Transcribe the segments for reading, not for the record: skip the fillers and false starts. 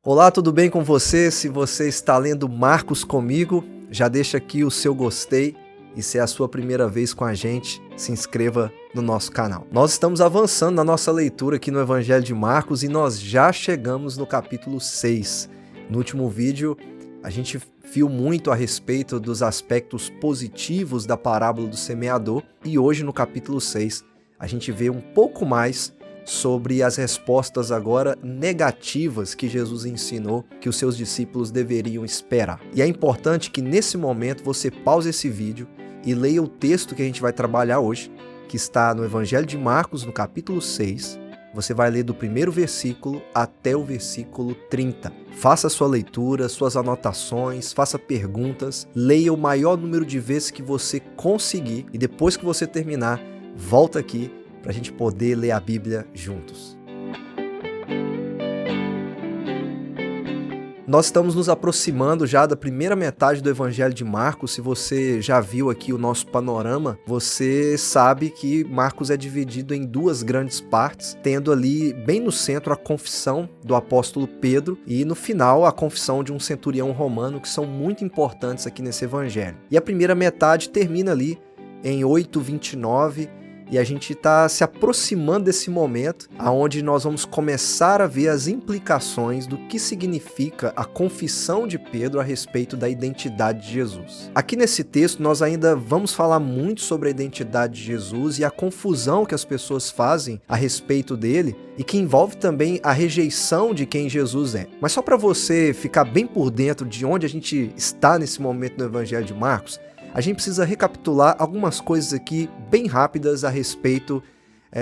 Olá, tudo bem com você? Se você está lendo Marcos comigo, já deixa aqui o seu gostei e se é a sua primeira vez com a gente, se inscreva no nosso canal. Nós estamos avançando na nossa leitura aqui no Evangelho de Marcos e nós já chegamos no capítulo 6. No último vídeo, a gente viu muito a respeito dos aspectos positivos da parábola do semeador e hoje no capítulo 6 a gente vê um pouco mais sobre as respostas agora negativas que Jesus ensinou que os seus discípulos deveriam esperar. E é importante que nesse momento você pause esse vídeo e leia o texto que a gente vai trabalhar hoje, que está no Evangelho de Marcos, no capítulo 6. Você vai ler do primeiro versículo até o versículo 30. Faça sua leitura, suas anotações, faça perguntas, leia o maior número de vezes que você conseguir e depois que você terminar, volta aqui para a gente poder ler a Bíblia juntos. Nós estamos nos aproximando já da primeira metade do Evangelho de Marcos. Se você já viu aqui o nosso panorama, você sabe que Marcos é dividido em duas grandes partes, tendo ali bem no centro a confissão do apóstolo Pedro e no final a confissão de um centurião romano, que são muito importantes aqui nesse Evangelho. E a primeira metade termina ali em 8:29, e a gente está se aproximando desse momento onde nós vamos começar a ver as implicações do que significa a confissão de Pedro a respeito da identidade de Jesus. Aqui nesse texto nós ainda vamos falar muito sobre a identidade de Jesus e a confusão que as pessoas fazem a respeito dele e que envolve também a rejeição de quem Jesus é. Mas só para você ficar bem por dentro de onde a gente está nesse momento no Evangelho de Marcos, a gente precisa recapitular algumas coisas aqui bem rápidas a respeito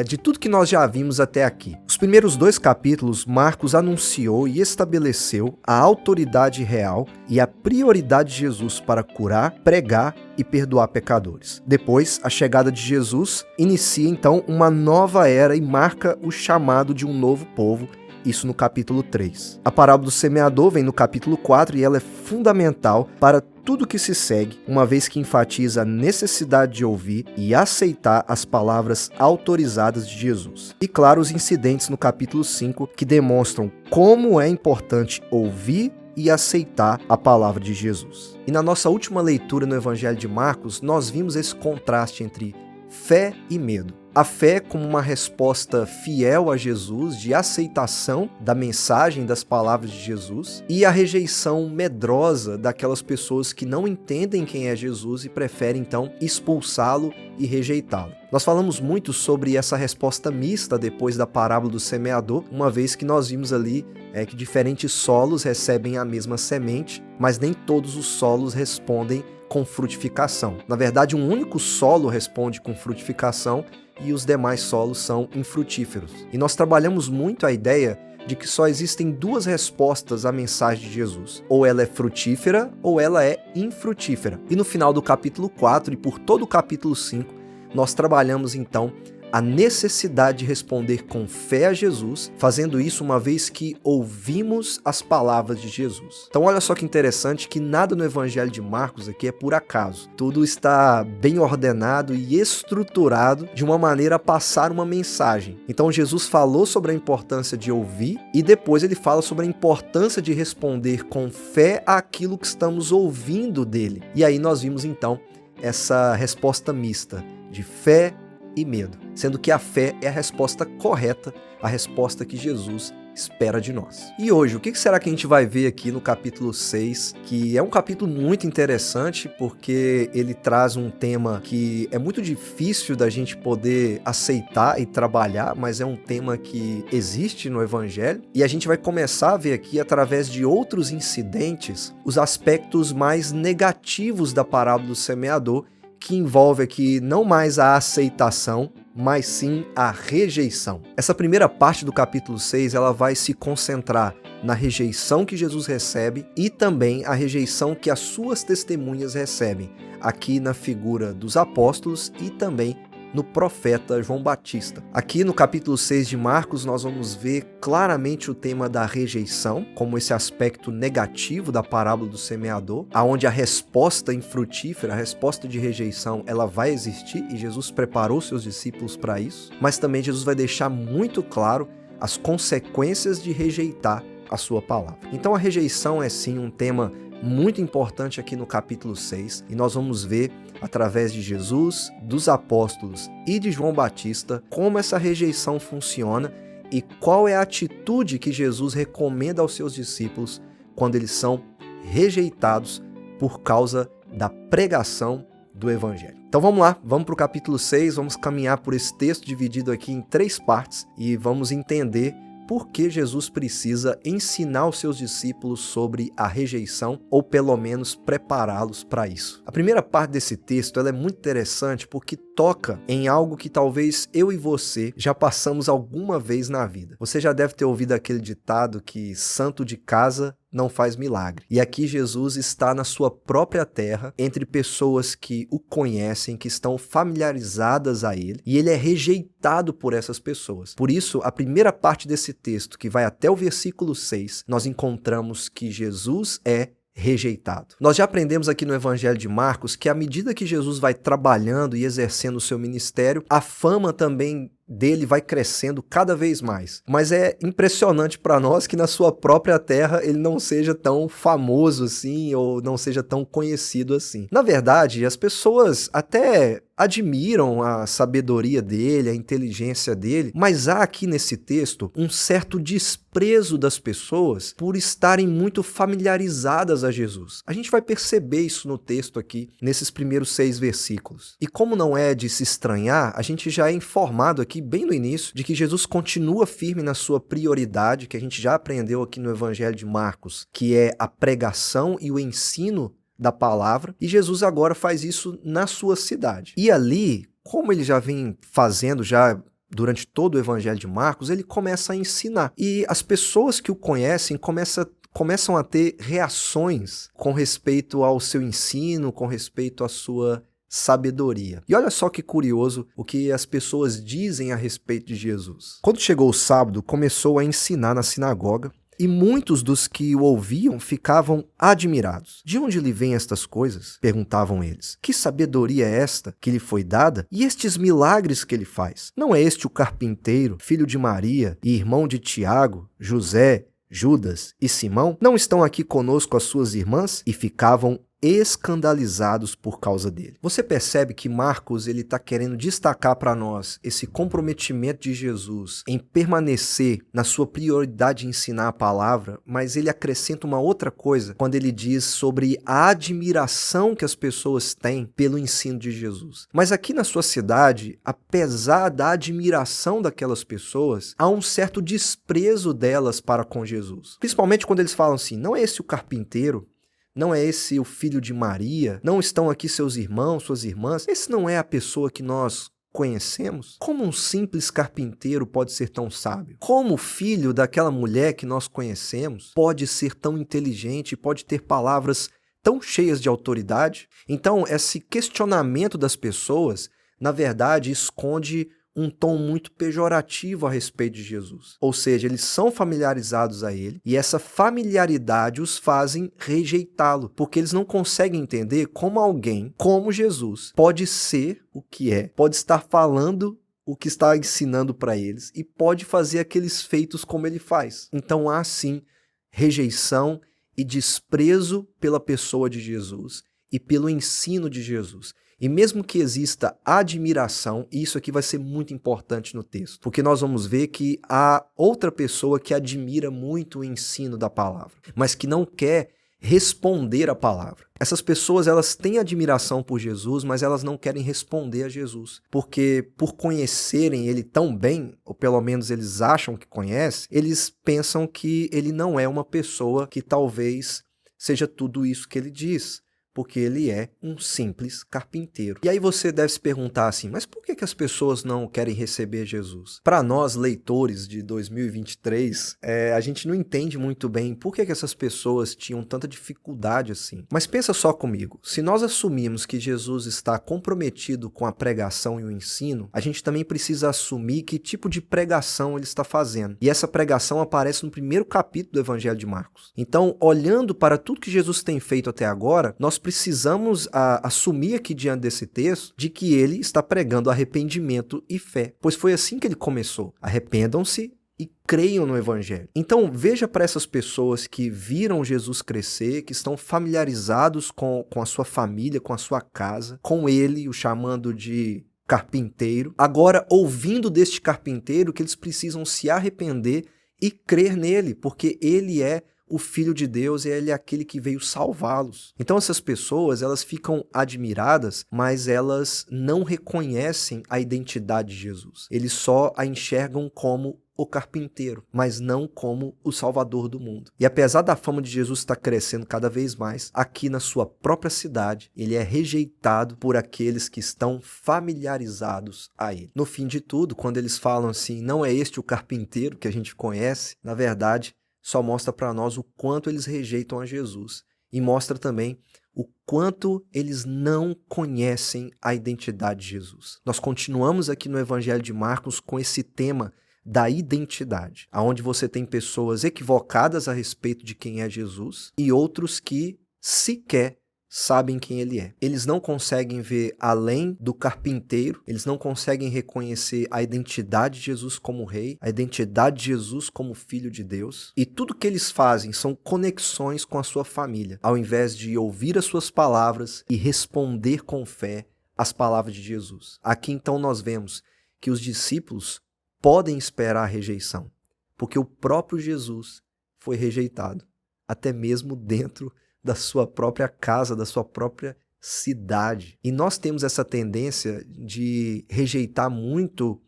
de tudo que nós já vimos até aqui. Os primeiros 2 capítulos, Marcos anunciou e estabeleceu a autoridade real e a prioridade de Jesus para curar, pregar e perdoar pecadores. Depois, a chegada de Jesus inicia então uma nova era e marca o chamado de um novo povo, isso no capítulo 3. A parábola do semeador vem no capítulo 4 e ela é fundamental para tudo que se segue, uma vez que enfatiza a necessidade de ouvir e aceitar as palavras autorizadas de Jesus. E claro, os incidentes no capítulo 5 que demonstram como é importante ouvir e aceitar a palavra de Jesus. E na nossa última leitura no Evangelho de Marcos, nós vimos esse contraste entre fé e medo. A fé como uma resposta fiel a Jesus, de aceitação da mensagem, das palavras de Jesus, e a rejeição medrosa daquelas pessoas que não entendem quem é Jesus e preferem então expulsá-lo e rejeitá-lo. Nós falamos muito sobre essa resposta mista depois da parábola do semeador, uma vez que nós vimos ali que diferentes solos recebem a mesma semente, mas nem todos os solos respondem com frutificação. Na verdade, um único solo responde com frutificação e os demais solos são infrutíferos. E nós trabalhamos muito a ideia de que só existem 2 respostas à mensagem de Jesus. Ou ela é frutífera ou ela é infrutífera. E no final do capítulo 4 e por todo o capítulo 5, nós trabalhamos então a necessidade de responder com fé a Jesus, fazendo isso uma vez que ouvimos as palavras de Jesus. Então olha só que interessante que nada no Evangelho de Marcos aqui é por acaso. Tudo está bem ordenado e estruturado de uma maneira a passar uma mensagem. Então Jesus falou sobre a importância de ouvir e depois ele fala sobre a importância de responder com fé àquilo que estamos ouvindo dele. E aí nós vimos então essa resposta mista de fé e medo, sendo que a fé é a resposta correta, a resposta que Jesus espera de nós. E hoje, o que será que a gente vai ver aqui no capítulo 6, que é um capítulo muito interessante porque ele traz um tema que é muito difícil da gente poder aceitar e trabalhar, mas é um tema que existe no Evangelho, e a gente vai começar a ver aqui, através de outros incidentes, os aspectos mais negativos da parábola do semeador, que envolve aqui não mais a aceitação, mas sim a rejeição. Essa primeira parte do capítulo 6, ela vai se concentrar na rejeição que Jesus recebe e também a rejeição que as suas testemunhas recebem, aqui na figura dos apóstolos e também no profeta João Batista. Aqui no capítulo 6 de Marcos, nós vamos ver claramente o tema da rejeição, como esse aspecto negativo da parábola do semeador, aonde a resposta infrutífera, a resposta de rejeição, ela vai existir e Jesus preparou seus discípulos para isso, mas também Jesus vai deixar muito claro as consequências de rejeitar a sua palavra. Então a rejeição é sim um tema muito importante aqui no capítulo 6, e nós vamos ver através de Jesus, dos apóstolos e de João Batista como essa rejeição funciona e qual é a atitude que Jesus recomenda aos seus discípulos quando eles são rejeitados por causa da pregação do Evangelho. Então vamos lá, vamos para o capítulo 6, vamos caminhar por esse texto dividido aqui em 3 partes e vamos entender por que Jesus precisa ensinar os seus discípulos sobre a rejeição, ou pelo menos prepará-los para isso. A primeira parte desse texto ela é muito interessante porque toca em algo que talvez eu e você já passamos alguma vez na vida. Você já deve ter ouvido aquele ditado que santo de casa não faz milagre. E aqui Jesus está na sua própria terra, entre pessoas que o conhecem, que estão familiarizadas a ele, e ele é rejeitado por essas pessoas. Por isso, a primeira parte desse texto, que vai até o versículo 6, nós encontramos que Jesus é rejeitado. Nós já aprendemos aqui no Evangelho de Marcos que à medida que Jesus vai trabalhando e exercendo o seu ministério, a fama também dele vai crescendo cada vez mais. Mas é impressionante para nós que na sua própria terra ele não seja tão famoso assim, ou não seja tão conhecido assim. Na verdade, as pessoas até admiram a sabedoria dele, a inteligência dele, mas há aqui nesse texto um certo desprezo das pessoas por estarem muito familiarizadas a Jesus. A gente vai perceber isso no texto aqui, nesses primeiros 6 versículos. E como não é de se estranhar, a gente já é informado aqui bem no início de que Jesus continua firme na sua prioridade, que a gente já aprendeu aqui no Evangelho de Marcos, que é a pregação e o ensino da palavra, e Jesus agora faz isso na sua cidade. E ali, como ele já vem fazendo já durante todo o Evangelho de Marcos, ele começa a ensinar. E as pessoas que o conhecem começam a ter reações com respeito ao seu ensino, com respeito à sua sabedoria. E olha só que curioso o que as pessoas dizem a respeito de Jesus. Quando chegou o sábado, começou a ensinar na sinagoga, e muitos dos que o ouviam ficavam admirados. De onde lhe vêm estas coisas? Perguntavam eles. Que sabedoria é esta que lhe foi dada? E estes milagres que ele faz? Não é este o carpinteiro, filho de Maria e irmão de Tiago, José, Judas e Simão? Não estão aqui conosco as suas irmãs? E ficavam escandalizados por causa dele. Você percebe que Marcos ele está querendo destacar para nós esse comprometimento de Jesus em permanecer na sua prioridade de ensinar a palavra, mas ele acrescenta uma outra coisa quando ele diz sobre a admiração que as pessoas têm pelo ensino de Jesus. Mas aqui na sua cidade, apesar da admiração daquelas pessoas, há um certo desprezo delas para com Jesus. Principalmente quando eles falam assim, não é esse o carpinteiro? Não é esse o filho de Maria? Não estão aqui seus irmãos, suas irmãs? Esse não é a pessoa que nós conhecemos? Como um simples carpinteiro pode ser tão sábio? Como o filho daquela mulher que nós conhecemos pode ser tão inteligente, pode ter palavras tão cheias de autoridade? Então, esse questionamento das pessoas, na verdade, esconde um tom muito pejorativo a respeito de Jesus. Ou seja, eles são familiarizados a ele e essa familiaridade os fazem rejeitá-lo, porque eles não conseguem entender como alguém como Jesus pode ser o que é, pode estar falando o que está ensinando para eles e pode fazer aqueles feitos como ele faz. Então há sim rejeição e desprezo pela pessoa de Jesus e pelo ensino de Jesus. E mesmo que exista admiração, e isso aqui vai ser muito importante no texto, porque nós vamos ver que há outra pessoa que admira muito o ensino da palavra, mas que não quer responder à palavra. Essas pessoas, elas têm admiração por Jesus, mas elas não querem responder a Jesus, porque por conhecerem ele tão bem, ou pelo menos eles acham que conhecem, eles pensam que ele não é uma pessoa que talvez seja tudo isso que ele diz, porque ele é um simples carpinteiro. E aí você deve se perguntar assim, mas por que as pessoas não querem receber Jesus? Para nós, leitores de 2023, a gente não entende muito bem por que essas pessoas tinham tanta dificuldade assim. Mas pensa só comigo, se nós assumirmos que Jesus está comprometido com a pregação e o ensino, a gente também precisa assumir que tipo de pregação ele está fazendo. E essa pregação aparece no primeiro capítulo do Evangelho de Marcos. Então, olhando para tudo que Jesus tem feito até agora, nós precisamos assumir aqui diante desse texto de que ele está pregando arrependimento e fé, pois foi assim que ele começou. Arrependam-se e creiam no evangelho. Então veja para essas pessoas que viram Jesus crescer, que estão familiarizados com a sua família, com a sua casa, com ele, o chamando de carpinteiro. Agora, ouvindo deste carpinteiro que eles precisam se arrepender e crer nele, porque ele é o Filho de Deus e ele é aquele que veio salvá-los. Então essas pessoas, elas ficam admiradas, mas elas não reconhecem a identidade de Jesus. Eles só a enxergam como o carpinteiro, mas não como o Salvador do mundo. E apesar da fama de Jesus estar crescendo cada vez mais, aqui na sua própria cidade, ele é rejeitado por aqueles que estão familiarizados a ele. No fim de tudo, quando eles falam assim, não é este o carpinteiro que a gente conhece, na verdade, só mostra para nós o quanto eles rejeitam a Jesus e mostra também o quanto eles não conhecem a identidade de Jesus. Nós continuamos aqui no Evangelho de Marcos com esse tema da identidade, onde você tem pessoas equivocadas a respeito de quem é Jesus e outros que sequer sabem quem ele é. Eles não conseguem ver além do carpinteiro, eles não conseguem reconhecer a identidade de Jesus como rei, a identidade de Jesus como filho de Deus. E tudo que eles fazem são conexões com a sua família, ao invés de ouvir as suas palavras e responder com fé às palavras de Jesus. Aqui então nós vemos que os discípulos podem esperar a rejeição, porque o próprio Jesus foi rejeitado, até mesmo dentro da sua própria casa, da sua própria cidade. E nós temos essa tendência de rejeitar muito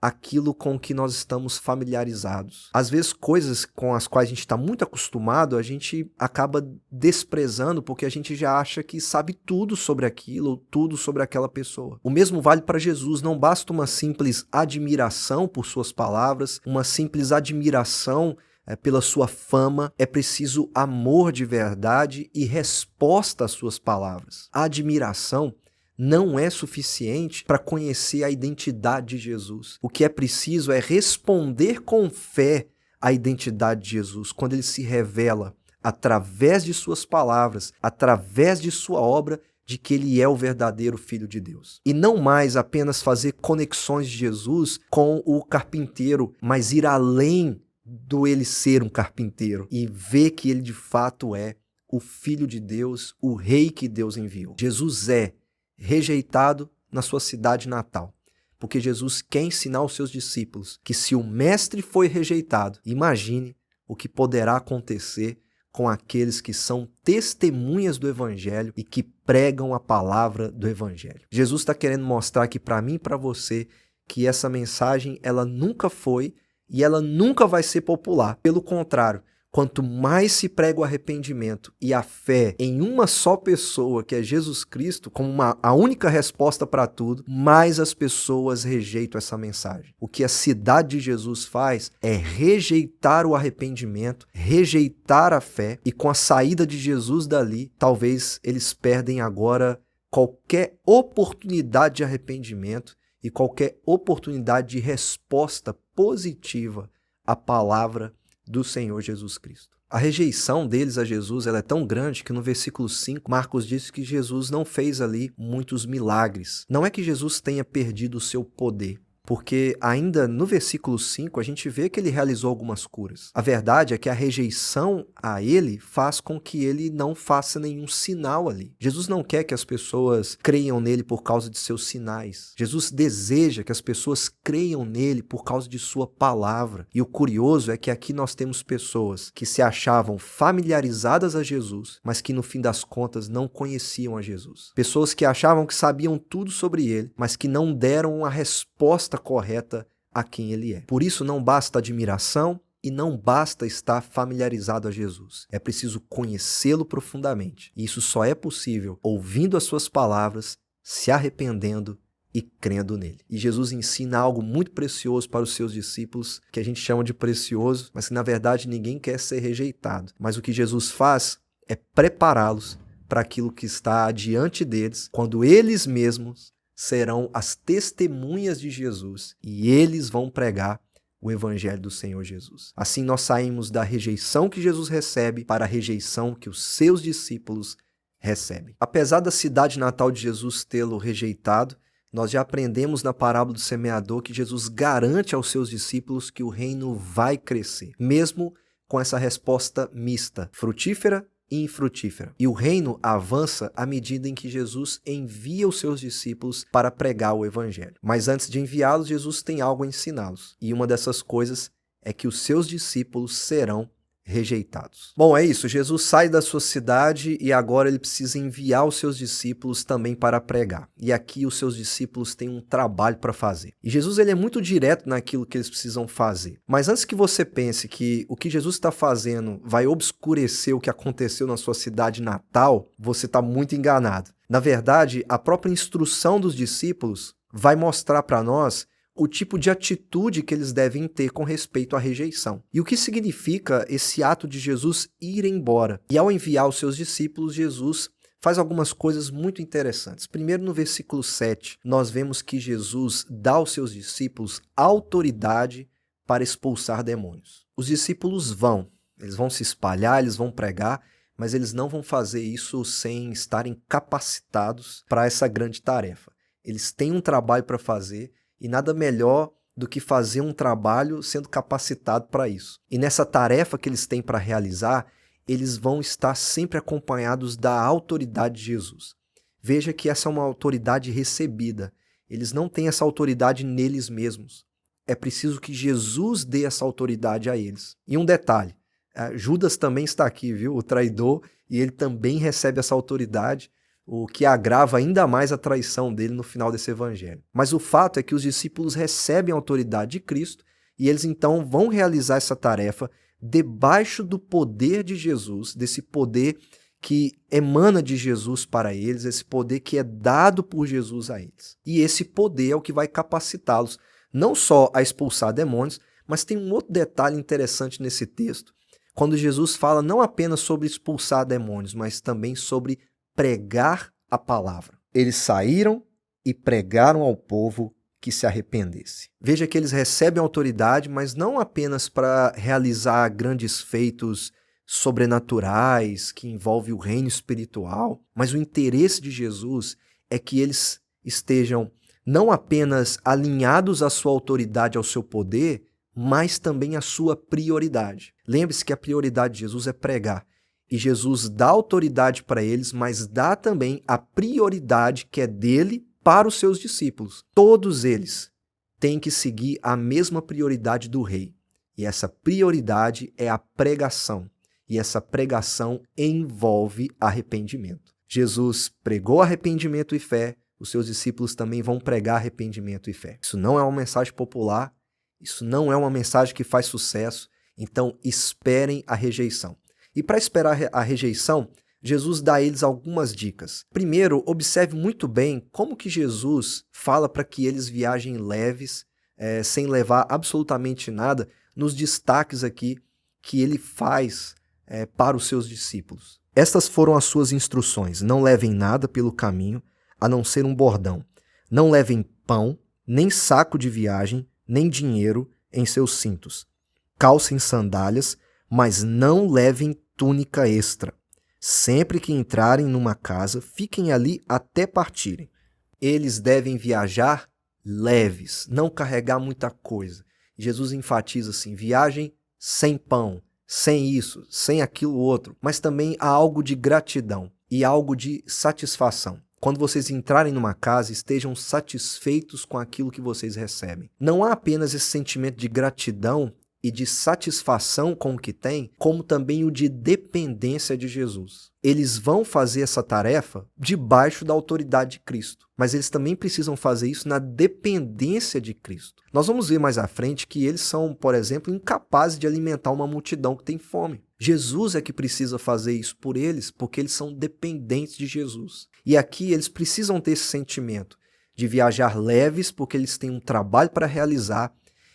aquilo com que nós estamos familiarizados. Às vezes, coisas com as quais a gente está muito acostumado, a gente acaba desprezando porque a gente já acha que sabe tudo sobre aquilo ou tudo sobre aquela pessoa. O mesmo vale para Jesus. Não basta uma simples admiração por suas palavras, uma simples admiração pela sua fama, é preciso amor de verdade e resposta às suas palavras. A admiração não é suficiente para conhecer a identidade de Jesus. O que é preciso é responder com fé à identidade de Jesus, quando ele se revela através de suas palavras, através de sua obra, de que ele é o verdadeiro Filho de Deus. E não mais apenas fazer conexões de Jesus com o carpinteiro, mas ir além do ele ser um carpinteiro e ver que ele de fato é o Filho de Deus, o Rei que Deus enviou. Jesus é rejeitado na sua cidade natal, porque Jesus quer ensinar aos seus discípulos que se o Mestre foi rejeitado, imagine o que poderá acontecer com aqueles que são testemunhas do Evangelho e que pregam a palavra do Evangelho. Jesus está querendo mostrar aqui para mim e para você que essa mensagem ela nunca foi e ela nunca vai ser popular. Pelo contrário, quanto mais se prega o arrependimento e a fé em uma só pessoa, que é Jesus Cristo, como a única resposta para tudo, mais as pessoas rejeitam essa mensagem. O que a cidade de Jesus faz é rejeitar o arrependimento, rejeitar a fé, e com a saída de Jesus dali, talvez eles perdem agora qualquer oportunidade de arrependimento e qualquer oportunidade de resposta positiva à palavra do Senhor Jesus Cristo. A rejeição deles a Jesus ela é tão grande que no versículo 5, Marcos diz que Jesus não fez ali muitos milagres. Não é que Jesus tenha perdido o seu poder, porque ainda no versículo 5 a gente vê que ele realizou algumas curas. A verdade é que a rejeição a ele faz com que ele não faça nenhum sinal ali. Jesus não quer que as pessoas creiam nele por causa de seus sinais. Jesus deseja que as pessoas creiam nele por causa de sua palavra. E o curioso é que aqui nós temos pessoas que se achavam familiarizadas a Jesus, mas que no fim das contas não conheciam a Jesus. Pessoas que achavam que sabiam tudo sobre ele, mas que não deram uma resposta correta a quem ele é. Por isso não basta admiração e não basta estar familiarizado a Jesus. É preciso conhecê-lo profundamente. E isso só é possível ouvindo as suas palavras, se arrependendo e crendo nele. E Jesus ensina algo muito precioso para os seus discípulos, que a gente chama de precioso, mas que na verdade ninguém quer ser rejeitado. Mas o que Jesus faz é prepará-los para aquilo que está adiante deles, quando eles mesmos serão as testemunhas de Jesus e eles vão pregar o Evangelho do Senhor Jesus. Assim nós saímos da rejeição que Jesus recebe para a rejeição que os seus discípulos recebem. Apesar da cidade natal de Jesus tê-lo rejeitado, Nós já aprendemos na parábola do semeador que Jesus garante aos seus discípulos que o reino vai crescer, mesmo com essa resposta mista, frutífera e infrutífera. E o reino avança à medida em que Jesus envia os seus discípulos para pregar o evangelho. Mas antes de enviá-los, Jesus tem algo a ensiná-los. E uma dessas coisas é que os seus discípulos serão rejeitados. Bom, é isso. Jesus sai da sua cidade e agora ele precisa enviar os seus discípulos também para pregar. E aqui os seus discípulos têm um trabalho para fazer. E Jesus ele é muito direto naquilo que eles precisam fazer. Mas antes que você pense que o que Jesus está fazendo vai obscurecer o que aconteceu na sua cidade natal, você está muito enganado. Na verdade, a própria instrução dos discípulos vai mostrar para nós o tipo de atitude que eles devem ter com respeito à rejeição. E o que significa esse ato de Jesus ir embora? E ao enviar os seus discípulos, Jesus faz algumas coisas muito interessantes. Primeiro, no versículo 7, nós vemos que Jesus dá aos seus discípulos autoridade para expulsar demônios. Os discípulos eles vão se espalhar, eles vão pregar, mas eles não vão fazer isso sem estarem capacitados para essa grande tarefa. Eles têm um trabalho para fazer, e nada melhor do que fazer um trabalho sendo capacitado para isso. E nessa tarefa que eles têm para realizar, eles vão estar sempre acompanhados da autoridade de Jesus. Veja que essa é uma autoridade recebida. Eles não têm essa autoridade neles mesmos. É preciso que Jesus dê essa autoridade a eles. E um detalhe, Judas também está aqui, viu? O traidor, e ele também recebe essa autoridade, o que agrava ainda mais a traição dele no final desse evangelho. Mas o fato é que os discípulos recebem a autoridade de Cristo e eles então vão realizar essa tarefa debaixo do poder de Jesus, desse poder que emana de Jesus para eles, esse poder que é dado por Jesus a eles. E esse poder é o que vai capacitá-los não só a expulsar demônios, mas tem um outro detalhe interessante nesse texto, quando Jesus fala não apenas sobre expulsar demônios, mas também sobre pregar a palavra. Eles saíram e pregaram ao povo que se arrependesse. Veja que eles recebem autoridade, mas não apenas para realizar grandes feitos sobrenaturais que envolvem o reino espiritual, mas o interesse de Jesus é que eles estejam não apenas alinhados à sua autoridade, ao seu poder, mas também à sua prioridade. Lembre-se que a prioridade de Jesus é pregar. E Jesus dá autoridade para eles, mas dá também a prioridade que é dele para os seus discípulos. Todos eles têm que seguir a mesma prioridade do rei. E essa prioridade é a pregação. E essa pregação envolve arrependimento. Jesus pregou arrependimento e fé, os seus discípulos também vão pregar arrependimento e fé. Isso não é uma mensagem popular, isso não é uma mensagem que faz sucesso, então esperem a rejeição. E para esperar a rejeição, Jesus dá a eles algumas dicas. Primeiro, observe muito bem como que Jesus fala para que eles viajem leves, sem levar absolutamente nada, nos destaques aqui que ele faz para os seus discípulos. Estas foram as suas instruções: não levem nada pelo caminho, a não ser um bordão. Não levem pão, nem saco de viagem, nem dinheiro em seus cintos. Calcem sandálias, mas não levem túnica extra. Sempre que entrarem numa casa, fiquem ali até partirem. Eles devem viajar leves, não carregar muita coisa. Jesus enfatiza assim: viagem sem pão, sem isso, sem aquilo outro, mas também há algo de gratidão e algo de satisfação. Quando vocês entrarem numa casa, estejam satisfeitos com aquilo que vocês recebem. Não há apenas esse sentimento de gratidão e de satisfação com o que tem, como também o de dependência de Jesus. Eles vão fazer essa tarefa debaixo da autoridade de Cristo, mas eles também precisam fazer isso na dependência de Cristo. Nós vamos ver mais à frente que eles são, por exemplo, incapazes de alimentar uma multidão que tem fome. Jesus é que precisa fazer isso por eles, porque eles são dependentes de Jesus. E aqui eles precisam ter esse sentimento de viajar leves, porque eles têm um trabalho para realizar,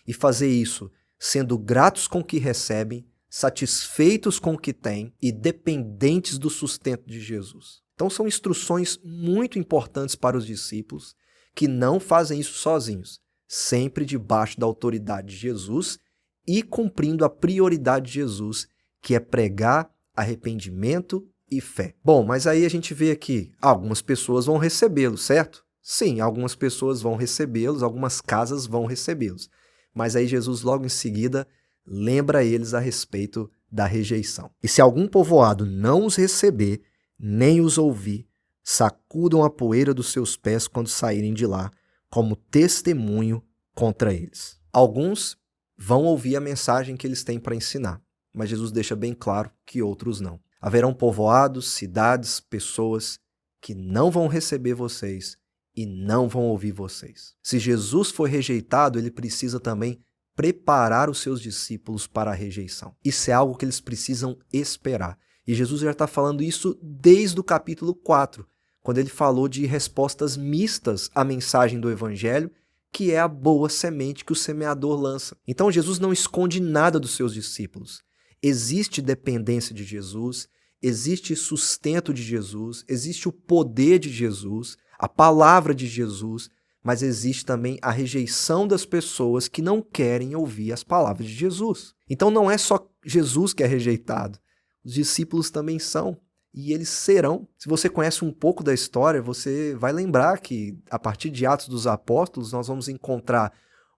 e fazer isso sendo gratos com o que recebem, satisfeitos com o que têm e dependentes do sustento de Jesus. Então são instruções muito importantes para os discípulos que não fazem isso sozinhos, sempre debaixo da autoridade de Jesus e cumprindo a prioridade de Jesus, que é pregar arrependimento e fé. Bom, mas aí a gente vê aqui, algumas pessoas vão recebê-lo, certo? Sim, algumas pessoas vão recebê-los, algumas casas vão recebê-los. Mas aí Jesus logo em seguida lembra eles a respeito da rejeição. E se algum povoado não os receber, nem os ouvir, sacudam a poeira dos seus pés quando saírem de lá, como testemunho contra eles. Alguns vão ouvir a mensagem que eles têm para ensinar, mas Jesus deixa bem claro que outros não. Haverão povoados, cidades, pessoas que não vão receber vocês e não vão ouvir vocês. Se Jesus foi rejeitado, ele precisa também preparar os seus discípulos para a rejeição. Isso é algo que eles precisam esperar. E Jesus já está falando isso desde o capítulo 4, quando ele falou de respostas mistas à mensagem do Evangelho, que é a boa semente que o semeador lança. Então Jesus não esconde nada dos seus discípulos. Existe dependência de Jesus, existe sustento de Jesus, existe o poder de Jesus, a palavra de Jesus, mas existe também a rejeição das pessoas que não querem ouvir as palavras de Jesus. Então não é só Jesus que é rejeitado, os discípulos também são. E eles serão. Se você conhece um pouco da história, você vai lembrar que, a partir de Atos dos Apóstolos, nós vamos encontrar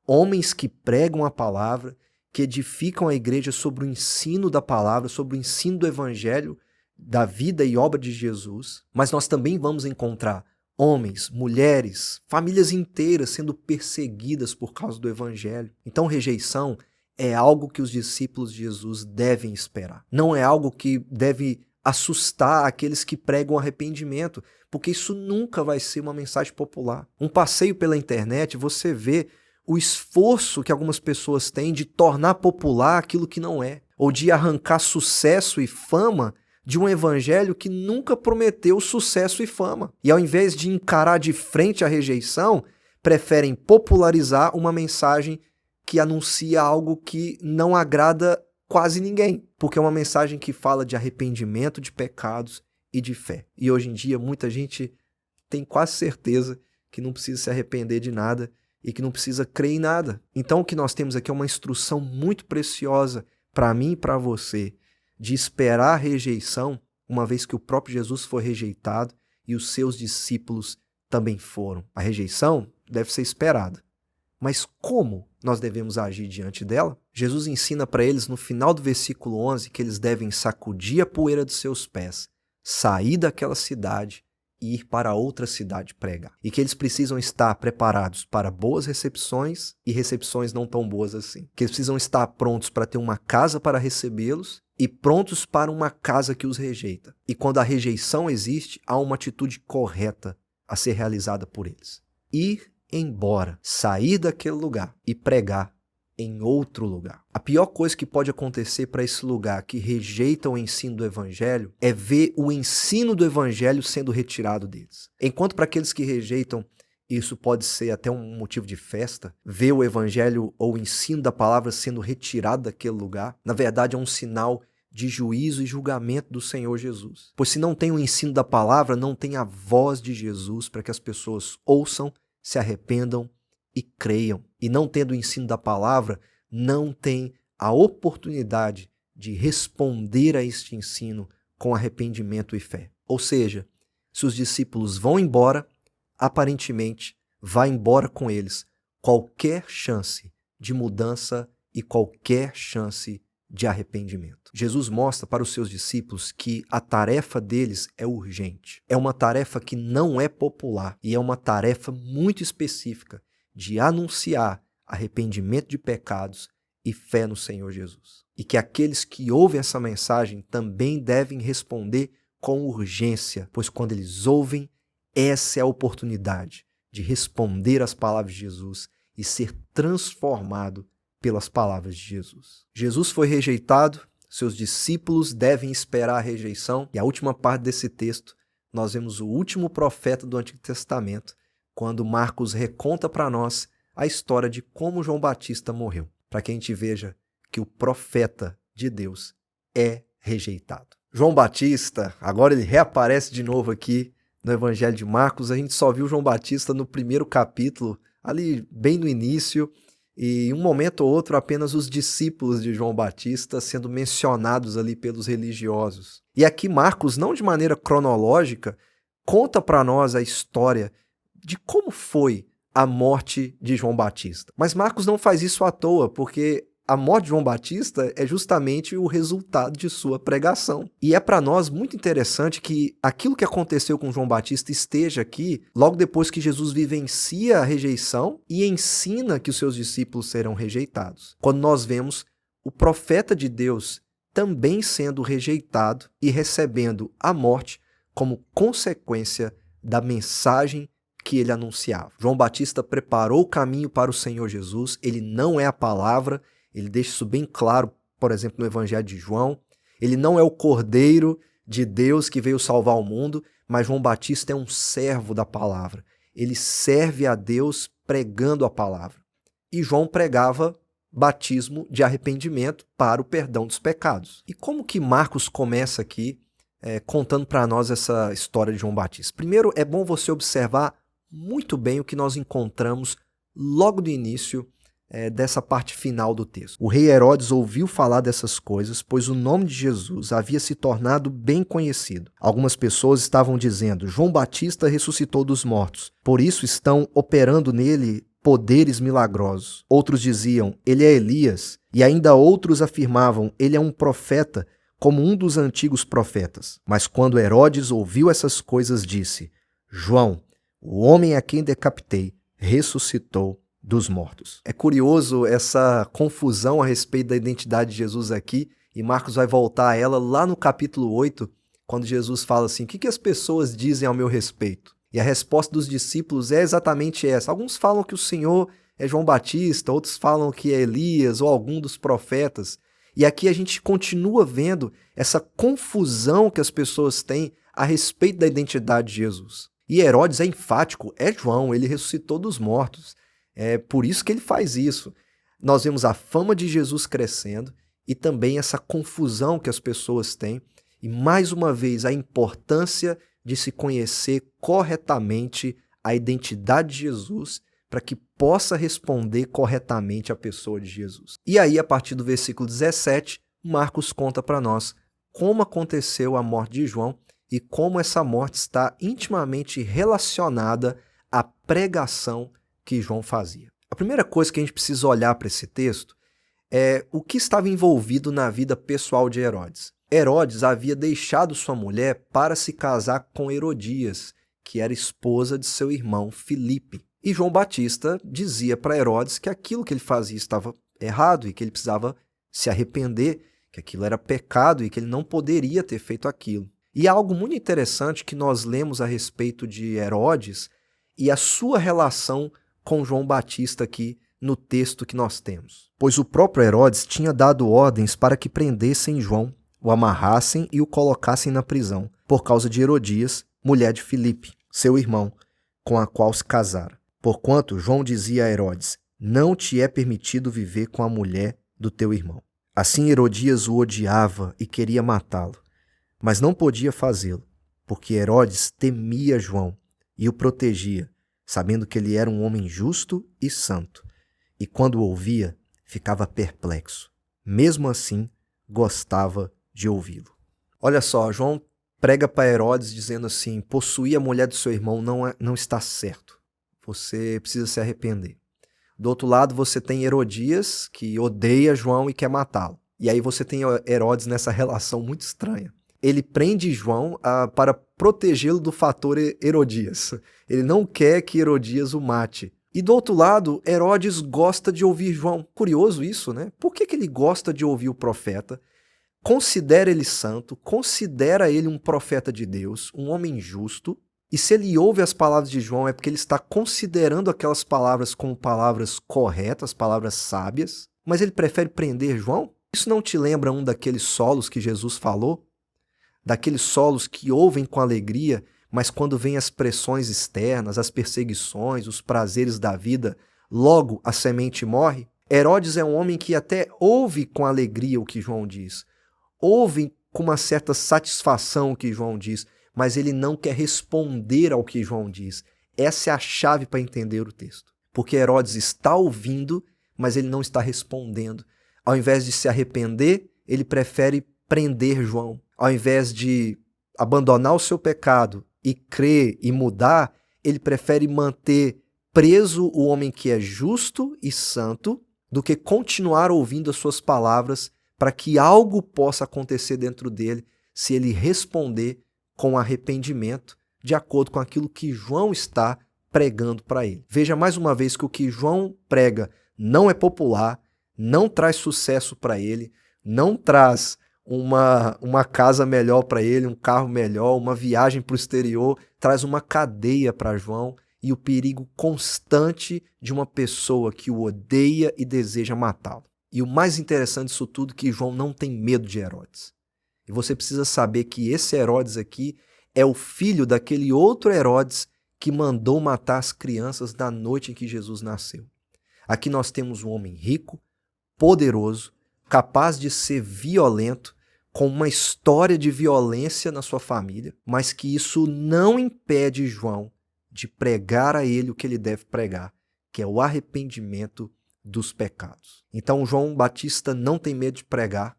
homens que pregam a palavra, que edificam a igreja sobre o ensino da palavra, sobre o ensino do evangelho, da vida e obra de Jesus. Mas nós também vamos encontrar homens, mulheres, famílias inteiras sendo perseguidas por causa do evangelho. Então, rejeição é algo que os discípulos de Jesus devem esperar. Não é algo que deve assustar aqueles que pregam arrependimento, porque isso nunca vai ser uma mensagem popular. Um passeio pela internet, você vê o esforço que algumas pessoas têm de tornar popular aquilo que não é, ou de arrancar sucesso e fama de um evangelho que nunca prometeu sucesso e fama. E ao invés de encarar de frente a rejeição, preferem popularizar uma mensagem que anuncia algo que não agrada quase ninguém, porque é uma mensagem que fala de arrependimento de pecados e de fé. E hoje em dia muita gente tem quase certeza que não precisa se arrepender de nada e que não precisa crer em nada. Então o que nós temos aqui é uma instrução muito preciosa para mim e para você, de esperar a rejeição, uma vez que o próprio Jesus foi rejeitado e os seus discípulos também foram. A rejeição deve ser esperada. Mas como nós devemos agir diante dela? Jesus ensina para eles no final do versículo 11 que eles devem sacudir a poeira dos seus pés, sair daquela cidade e ir para outra cidade pregar. E que eles precisam estar preparados para boas recepções e recepções não tão boas assim. Que eles precisam estar prontos para ter uma casa para recebê-los e prontos para uma casa que os rejeita. E quando a rejeição existe, há uma atitude correta a ser realizada por eles. Ir embora, sair daquele lugar e pregar em outro lugar. A pior coisa que pode acontecer para esse lugar que rejeita o ensino do evangelho é ver o ensino do evangelho sendo retirado deles. Enquanto para aqueles que rejeitam, isso pode ser até um motivo de festa, ver o evangelho ou o ensino da palavra sendo retirado daquele lugar, na verdade é um sinal de juízo e julgamento do Senhor Jesus. Pois se não tem o ensino da palavra, não tem a voz de Jesus para que as pessoas ouçam, se arrependam e creiam. E não tendo o ensino da palavra, não tem a oportunidade de responder a este ensino com arrependimento e fé. Ou seja, se os discípulos vão embora, aparentemente vai embora com eles qualquer chance de mudança e qualquer chance de arrependimento. Jesus mostra para os seus discípulos que a tarefa deles é urgente. É uma tarefa que não é popular e é uma tarefa muito específica de anunciar arrependimento de pecados e fé no Senhor Jesus. E que aqueles que ouvem essa mensagem também devem responder com urgência, pois quando eles ouvem, essa é a oportunidade de responder às palavras de Jesus e ser transformado pelas palavras de Jesus. Jesus foi rejeitado, seus discípulos devem esperar a rejeição, e a última parte desse texto, nós vemos o último profeta do Antigo Testamento, quando Marcos reconta para nós a história de como João Batista morreu, para que a gente veja que o profeta de Deus é rejeitado. João Batista, agora ele reaparece de novo aqui no Evangelho de Marcos. A gente só viu João Batista no primeiro capítulo, ali bem no início, e em um momento ou outro apenas os discípulos de João Batista sendo mencionados ali pelos religiosos. E aqui Marcos, não de maneira cronológica, conta para nós a história de como foi a morte de João Batista. Mas Marcos não faz isso à toa, porque a morte de João Batista é justamente o resultado de sua pregação. E é para nós muito interessante que aquilo que aconteceu com João Batista esteja aqui logo depois que Jesus vivencia a rejeição e ensina que os seus discípulos serão rejeitados. Quando nós vemos o profeta de Deus também sendo rejeitado e recebendo a morte como consequência da mensagem que ele anunciava. João Batista preparou o caminho para o Senhor Jesus, ele não é a palavra, ele deixa isso bem claro, por exemplo, no Evangelho de João. Ele não é o Cordeiro de Deus que veio salvar o mundo, mas João Batista é um servo da palavra. Ele serve a Deus pregando a palavra. E João pregava batismo de arrependimento para o perdão dos pecados. E como que Marcos começa aqui contando para nós essa história de João Batista? Primeiro, é bom você observar muito bem o que nós encontramos logo do início dessa parte final do texto. O rei Herodes ouviu falar dessas coisas, pois o nome de Jesus havia se tornado bem conhecido. Algumas pessoas estavam dizendo: João Batista ressuscitou dos mortos, por isso estão operando nele poderes milagrosos. Outros diziam: ele é Elias, e ainda outros afirmavam: ele é um profeta, como um dos antigos profetas. Mas quando Herodes ouviu essas coisas, disse: João, o homem a quem decapitei, ressuscitou dos mortos. É curioso essa confusão a respeito da identidade de Jesus aqui, e Marcos vai voltar a ela lá no capítulo 8, quando Jesus fala assim: o que as pessoas dizem ao meu respeito? E a resposta dos discípulos é exatamente essa. Alguns falam que o Senhor é João Batista, outros falam que é Elias ou algum dos profetas. E aqui a gente continua vendo essa confusão que as pessoas têm a respeito da identidade de Jesus. E Herodes é enfático: é João, ele ressuscitou dos mortos. É por isso que ele faz isso. Nós vemos a fama de Jesus crescendo e também essa confusão que as pessoas têm. E mais uma vez a importância de se conhecer corretamente a identidade de Jesus para que possa responder corretamente à pessoa de Jesus. E aí, a partir do versículo 17, Marcos conta para nós como aconteceu a morte de João e como essa morte está intimamente relacionada à pregação que João fazia. A primeira coisa que a gente precisa olhar para esse texto é o que estava envolvido na vida pessoal de Herodes. Herodes havia deixado sua mulher para se casar com Herodias, que era esposa de seu irmão Filipe. E João Batista dizia para Herodes que aquilo que ele fazia estava errado e que ele precisava se arrepender, que aquilo era pecado e que ele não poderia ter feito aquilo. E há algo muito interessante que nós lemos a respeito de Herodes e a sua relação com João Batista aqui no texto que nós temos. Pois o próprio Herodes tinha dado ordens para que prendessem João, o amarrassem e o colocassem na prisão, por causa de Herodias, mulher de Filipe, seu irmão, com a qual se casara. Porquanto João dizia a Herodes: não te é permitido viver com a mulher do teu irmão. Assim Herodias o odiava e queria matá-lo, mas não podia fazê-lo, porque Herodes temia João e o protegia, sabendo que ele era um homem justo e santo, e quando o ouvia, ficava perplexo. Mesmo assim, gostava de ouvi-lo. Olha só, João prega para Herodes dizendo assim: possuir a mulher do seu irmão não está certo. Você precisa se arrepender. Do outro lado, você tem Herodias, que odeia João e quer matá-lo. E aí você tem Herodes nessa relação muito estranha. Ele prende João para protegê-lo do fator Herodias. Ele não quer que Herodias o mate. E do outro lado, Herodes gosta de ouvir João. Curioso isso, né? Por que ele gosta de ouvir o profeta? Considera ele santo, considera ele um profeta de Deus, um homem justo. E se ele ouve as palavras de João, é porque ele está considerando aquelas palavras como palavras corretas, palavras sábias. Mas ele prefere prender João? Isso não te lembra um daqueles solos que Jesus falou? Daqueles solos que ouvem com alegria, mas quando vêm as pressões externas, as perseguições, os prazeres da vida, logo a semente morre? Herodes é um homem que até ouve com alegria o que João diz, ouve com uma certa satisfação o que João diz, mas ele não quer responder ao que João diz. Essa é a chave para entender o texto. Porque Herodes está ouvindo, mas ele não está respondendo. Ao invés de se arrepender, ele prefere prender João. Ao invés de abandonar o seu pecado e crer e mudar, ele prefere manter preso o homem que é justo e santo do que continuar ouvindo as suas palavras para que algo possa acontecer dentro dele se ele responder com arrependimento, de acordo com aquilo que João está pregando para ele. Veja mais uma vez que o que João prega não é popular, não traz sucesso para ele, não traz uma casa melhor para ele, um carro melhor, uma viagem para o exterior, traz uma cadeia para João e o perigo constante de uma pessoa que o odeia e deseja matá-lo. E o mais interessante disso tudo é que João não tem medo de Herodes. E você precisa saber que esse Herodes aqui é o filho daquele outro Herodes que mandou matar as crianças na noite em que Jesus nasceu. Aqui nós temos um homem rico, poderoso, capaz de ser violento, com uma história de violência na sua família, mas que isso não impede João de pregar a ele o que ele deve pregar, que é o arrependimento dos pecados. Então João Batista não tem medo de pregar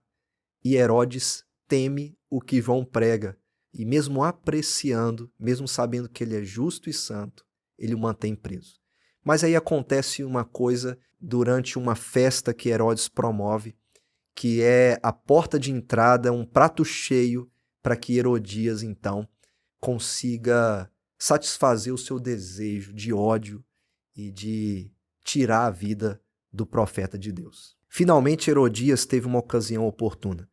e Herodes teme o que João prega e mesmo apreciando, mesmo sabendo que ele é justo e santo, ele o mantém preso. Mas aí acontece uma coisa durante uma festa que Herodes promove, que é a porta de entrada, um prato cheio para que Herodias então consiga satisfazer o seu desejo de ódio e de tirar a vida do profeta de Deus. Finalmente, Herodias teve uma ocasião oportuna.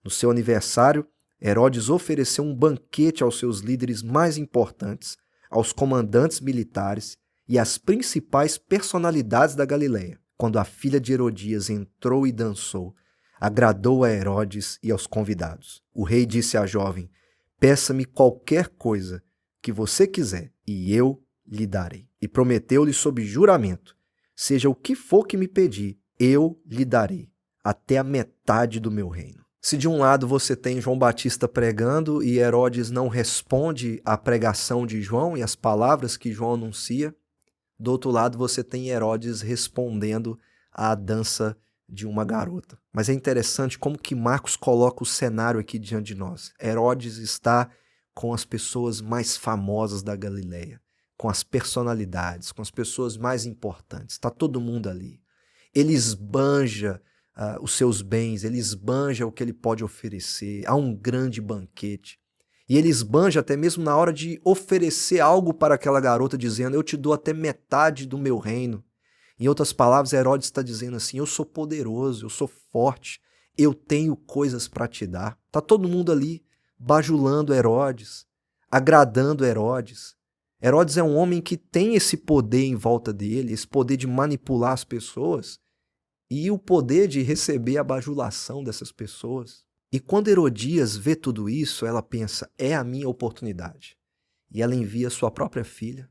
No seu aniversário, Herodes ofereceu um banquete aos seus líderes mais importantes, aos comandantes militares e às principais personalidades da Galileia. Quando a filha de Herodias entrou e dançou, agradou a Herodes e aos convidados. O rei disse à jovem: "Peça-me qualquer coisa que você quiser, e eu lhe darei." E prometeu-lhe sob juramento: "Seja o que for que me pedir, eu lhe darei, até a metade do meu reino." Se de um lado você tem João Batista pregando e Herodes não responde à pregação de João e às palavras que João anuncia, do outro lado você tem Herodes respondendo à dança de uma garota. Mas é interessante como que Marcos coloca o cenário aqui diante de nós. Herodes está com as pessoas mais famosas da Galileia, com as personalidades, com as pessoas mais importantes. Está todo mundo ali. Ele esbanja os seus bens, ele esbanja o que ele pode oferecer. Há um grande banquete. E ele esbanja até mesmo na hora de oferecer algo para aquela garota, dizendo: "Eu te dou até metade do meu reino." Em outras palavras, Herodes está dizendo assim: "Eu sou poderoso, eu sou forte, eu tenho coisas para te dar." Está todo mundo ali bajulando Herodes, agradando Herodes. Herodes é um homem que tem esse poder em volta dele, esse poder de manipular as pessoas e o poder de receber a bajulação dessas pessoas. E quando Herodias vê tudo isso, ela pensa: é a minha oportunidade. E ela envia sua própria filha,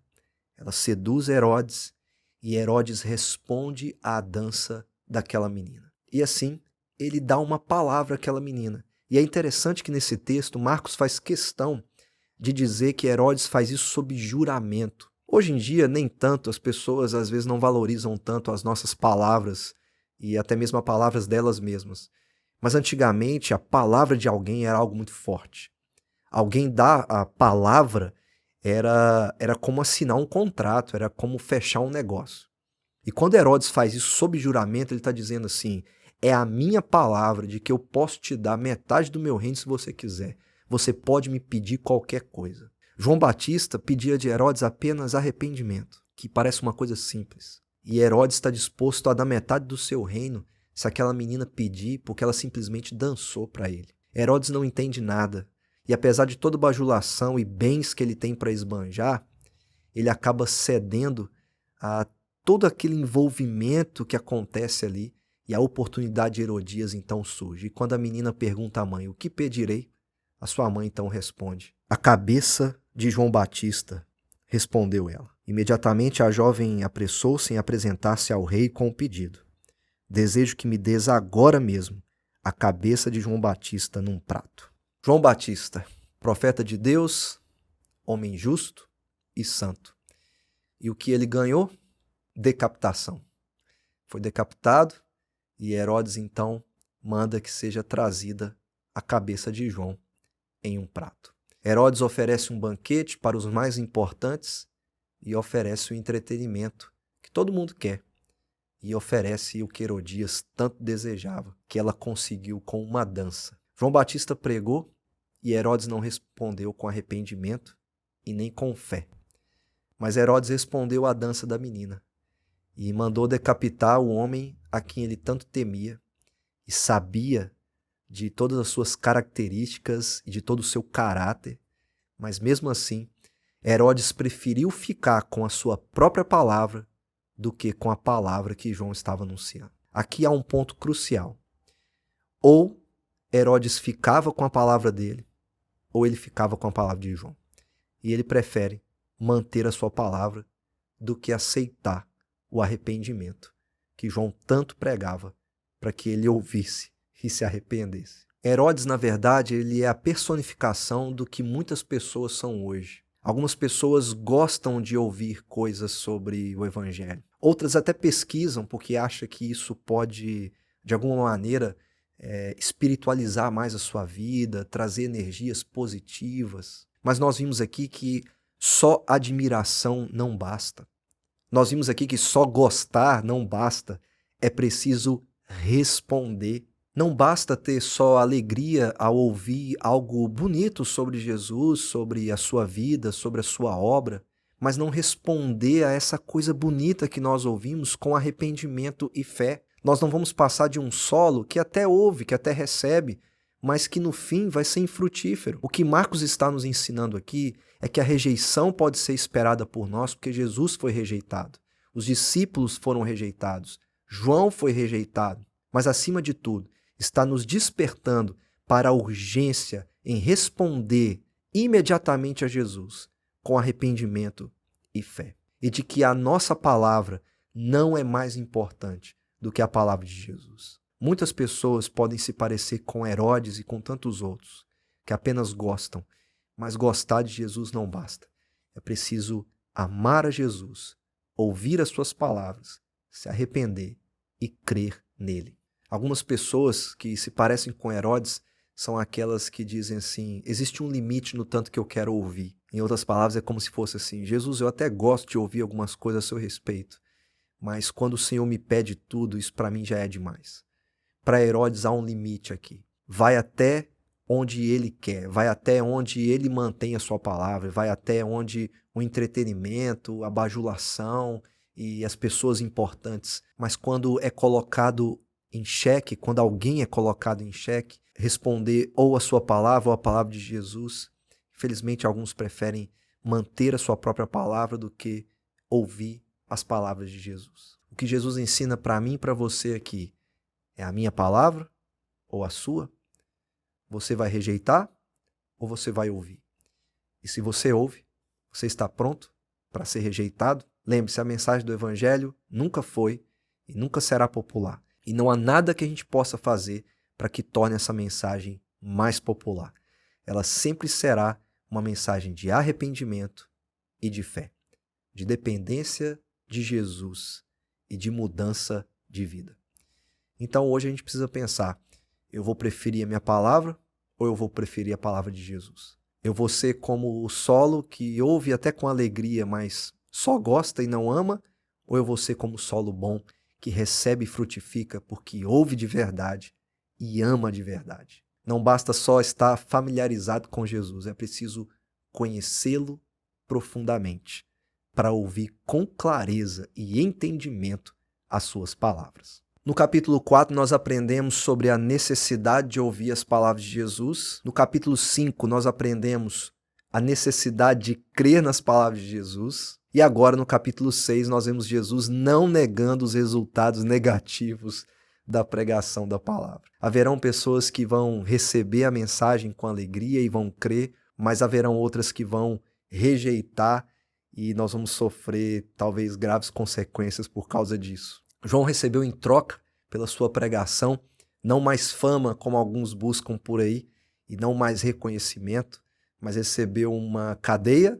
ela seduz Herodes, e Herodes responde à dança daquela menina. E assim, ele dá uma palavra àquela menina. E é interessante que nesse texto, Marcos faz questão de dizer que Herodes faz isso sob juramento. Hoje em dia, nem tanto, as pessoas às vezes não valorizam tanto as nossas palavras e até mesmo as palavras delas mesmas. Mas antigamente, a palavra de alguém era algo muito forte. Alguém dar a palavra era como assinar um contrato, era como fechar um negócio. E quando Herodes faz isso sob juramento, ele está dizendo assim: é a minha palavra de que eu posso te dar metade do meu reino se você quiser. Você pode me pedir qualquer coisa. João Batista pedia de Herodes apenas arrependimento, que parece uma coisa simples. E Herodes está disposto a dar metade do seu reino se aquela menina pedir, porque ela simplesmente dançou para ele. Herodes não entende nada. E apesar de toda bajulação e bens que ele tem para esbanjar, ele acaba cedendo a todo aquele envolvimento que acontece ali, e a oportunidade de Herodias então surge. E quando a menina pergunta à mãe: "O que pedirei?", a sua mãe então responde: "A cabeça de João Batista", respondeu ela. Imediatamente a jovem apressou-se em apresentar-se ao rei com o pedido: "Desejo que me des agora mesmo a cabeça de João Batista num prato." João Batista, profeta de Deus, homem justo e santo. E o que ele ganhou? Decapitação. Foi decapitado e Herodes então manda que seja trazida a cabeça de João em um prato. Herodes oferece um banquete para os mais importantes e oferece o entretenimento que todo mundo quer. E oferece o que Herodias tanto desejava, que ela conseguiu com uma dança. João Batista pregou e Herodes não respondeu com arrependimento e nem com fé. Mas Herodes respondeu à dança da menina e mandou decapitar o homem a quem ele tanto temia e sabia de todas as suas características e de todo o seu caráter, mas mesmo assim, Herodes preferiu ficar com a sua própria palavra do que com a palavra que João estava anunciando. Aqui há um ponto crucial. Ou Herodes ficava com a palavra dele, ou ele ficava com a palavra de João. E ele prefere manter a sua palavra do que aceitar o arrependimento que João tanto pregava para que ele ouvisse e se arrependesse. Herodes, na verdade, ele é a personificação do que muitas pessoas são hoje. Algumas pessoas gostam de ouvir coisas sobre o Evangelho. Outras até pesquisam porque acham que isso pode, de alguma maneira, espiritualizar mais a sua vida, trazer energias positivas. Mas nós vimos aqui que só admiração não basta. Nós vimos aqui que só gostar não basta. É preciso responder. Não basta ter só alegria ao ouvir algo bonito sobre Jesus, sobre a sua vida, sobre a sua obra, mas não responder a essa coisa bonita que nós ouvimos com arrependimento e fé. Nós não vamos passar de um solo que até ouve, que até recebe, mas que no fim vai ser infrutífero. O que Marcos está nos ensinando aqui é que a rejeição pode ser esperada por nós porque Jesus foi rejeitado. Os discípulos foram rejeitados. João foi rejeitado. Mas acima de tudo, está nos despertando para a urgência em responder imediatamente a Jesus com arrependimento e fé. E de que a nossa palavra não é mais importante do que a palavra de Jesus. Muitas pessoas podem se parecer com Herodes e com tantos outros, que apenas gostam, mas gostar de Jesus não basta. É preciso amar a Jesus, ouvir as suas palavras, se arrepender e crer nele. Algumas pessoas que se parecem com Herodes são aquelas que dizem assim, existe um limite no tanto que eu quero ouvir. Em outras palavras, é como se fosse assim, Jesus, eu até gosto de ouvir algumas coisas a seu respeito, mas quando o Senhor me pede tudo, isso para mim já é demais. Para Herodes há um limite aqui. Vai até onde ele quer, vai até onde ele mantém a sua palavra, vai até onde o entretenimento, a bajulação e as pessoas importantes. Mas quando é colocado em xeque, quando alguém é colocado em xeque, responder ou a sua palavra ou a palavra de Jesus, infelizmente alguns preferem manter a sua própria palavra do que ouvir as palavras de Jesus. O que Jesus ensina para mim e para você aqui é a minha palavra ou a sua? Você vai rejeitar ou você vai ouvir? E se você ouve, você está pronto para ser rejeitado? Lembre-se, a mensagem do Evangelho nunca foi e nunca será popular. E não há nada que a gente possa fazer para que torne essa mensagem mais popular. Ela sempre será uma mensagem de arrependimento e de fé, de dependência de Jesus e de mudança de vida. Então hoje a gente precisa pensar, eu vou preferir a minha palavra ou eu vou preferir a palavra de Jesus? Eu vou ser como o solo que ouve até com alegria, mas só gosta e não ama? Ou eu vou ser como o solo bom que recebe e frutifica porque ouve de verdade e ama de verdade? Não basta só estar familiarizado com Jesus, é preciso conhecê-lo profundamente para ouvir com clareza e entendimento as suas palavras. No capítulo 4, nós aprendemos sobre a necessidade de ouvir as palavras de Jesus. No capítulo 5, nós aprendemos a necessidade de crer nas palavras de Jesus. E agora, no capítulo 6, nós vemos Jesus não negando os resultados negativos da pregação da palavra. Haverão pessoas que vão receber a mensagem com alegria e vão crer, mas haverão outras que vão rejeitar e nós vamos sofrer talvez graves consequências por causa disso. João recebeu em troca pela sua pregação não mais fama, como alguns buscam por aí, e não mais reconhecimento, mas recebeu uma cadeia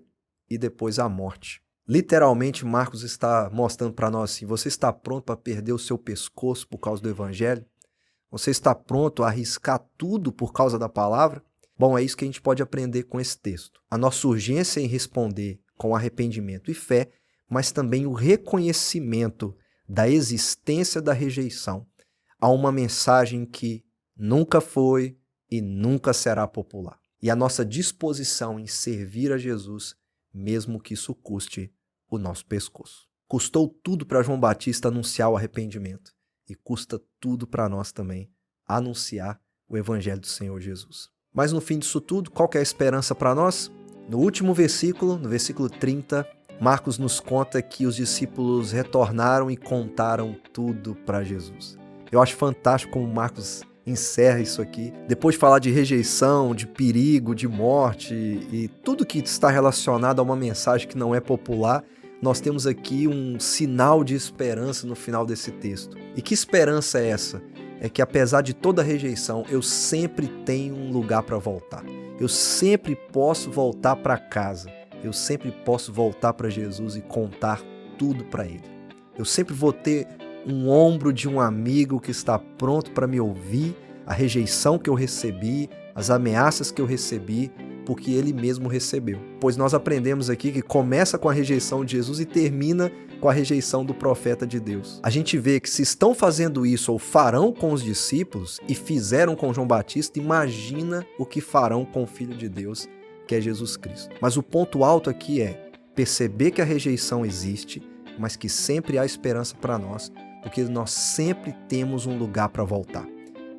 e depois a morte. Literalmente, Marcos está mostrando para nós assim, você está pronto para perder o seu pescoço por causa do Evangelho? Você está pronto a arriscar tudo por causa da palavra? Bom, é isso que a gente pode aprender com esse texto. A nossa urgência em responder com arrependimento e fé, mas também o reconhecimento da existência da rejeição a uma mensagem que nunca foi e nunca será popular. E a nossa disposição em servir a Jesus, mesmo que isso custe o nosso pescoço. Custou tudo para João Batista anunciar o arrependimento e custa tudo para nós também anunciar o evangelho do Senhor Jesus. Mas no fim disso tudo, qual que é a esperança para nós? No último versículo, no versículo 30, Marcos nos conta que os discípulos retornaram e contaram tudo para Jesus. Eu acho fantástico como Marcos encerra isso aqui. Depois de falar de rejeição, de perigo, de morte e tudo que está relacionado a uma mensagem que não é popular, nós temos aqui um sinal de esperança no final desse texto. E que esperança é essa? É que apesar de toda a rejeição, eu sempre tenho um lugar para voltar. Eu sempre posso voltar para casa. Eu sempre posso voltar para Jesus e contar tudo para Ele. Eu sempre vou ter um ombro de um amigo que está pronto para me ouvir, a rejeição que eu recebi, as ameaças que eu recebi, porque Ele mesmo recebeu. Pois nós aprendemos aqui que começa com a rejeição de Jesus e termina com a rejeição do profeta de Deus. A gente vê que se estão fazendo isso ou farão com os discípulos e fizeram com João Batista, imagina o que farão com o Filho de Deus, que é Jesus Cristo. Mas o ponto alto aqui é perceber que a rejeição existe, mas que sempre há esperança para nós, porque nós sempre temos um lugar para voltar.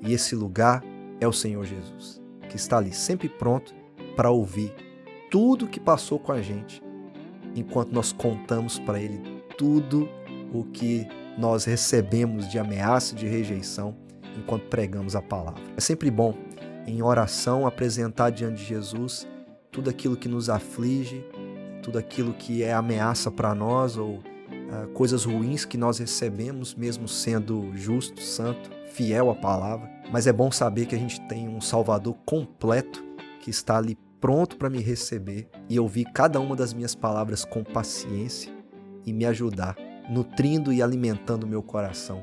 E esse lugar é o Senhor Jesus, que está ali sempre pronto para ouvir tudo que passou com a gente, enquanto nós contamos para Ele tudo o que nós recebemos de ameaça e de rejeição enquanto pregamos a palavra. É sempre bom, em oração, apresentar diante de Jesus tudo aquilo que nos aflige, tudo aquilo que é ameaça para nós ou coisas ruins que nós recebemos, mesmo sendo justo, santo, fiel à palavra. Mas é bom saber que a gente tem um Salvador completo que está ali pronto para me receber e ouvir cada uma das minhas palavras com paciência e me ajudar, nutrindo e alimentando o meu coração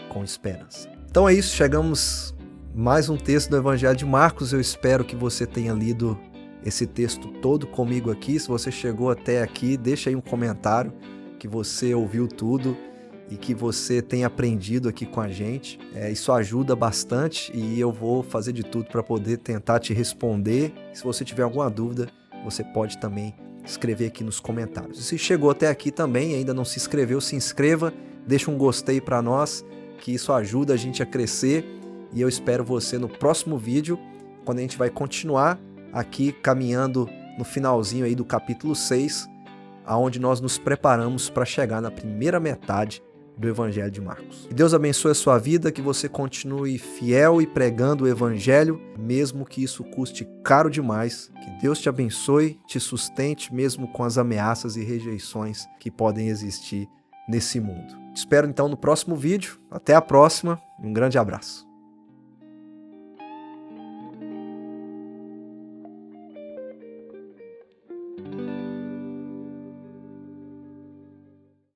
com esperança. Então é isso, chegamos mais um texto do Evangelho de Marcos. Eu espero que você tenha lido esse texto todo comigo aqui. Se você chegou até aqui, deixa aí um comentário que você ouviu tudo e que você tem aprendido aqui com a gente. Isso ajuda bastante e eu vou fazer de tudo para poder tentar te responder. Se você tiver alguma dúvida, você pode também escrever aqui nos comentários. E se chegou até aqui também e ainda não se inscreveu, se inscreva, deixa um gostei para nós, que isso ajuda a gente a crescer. E eu espero você no próximo vídeo, quando a gente vai continuar aqui caminhando no finalzinho aí do capítulo 6, aonde nós nos preparamos para chegar na primeira metade do Evangelho de Marcos. Que Deus abençoe a sua vida, que você continue fiel e pregando o Evangelho, mesmo que isso custe caro demais. Que Deus te abençoe, te sustente, mesmo com as ameaças e rejeições que podem existir nesse mundo. Te espero então no próximo vídeo. Até a próxima. Um grande abraço.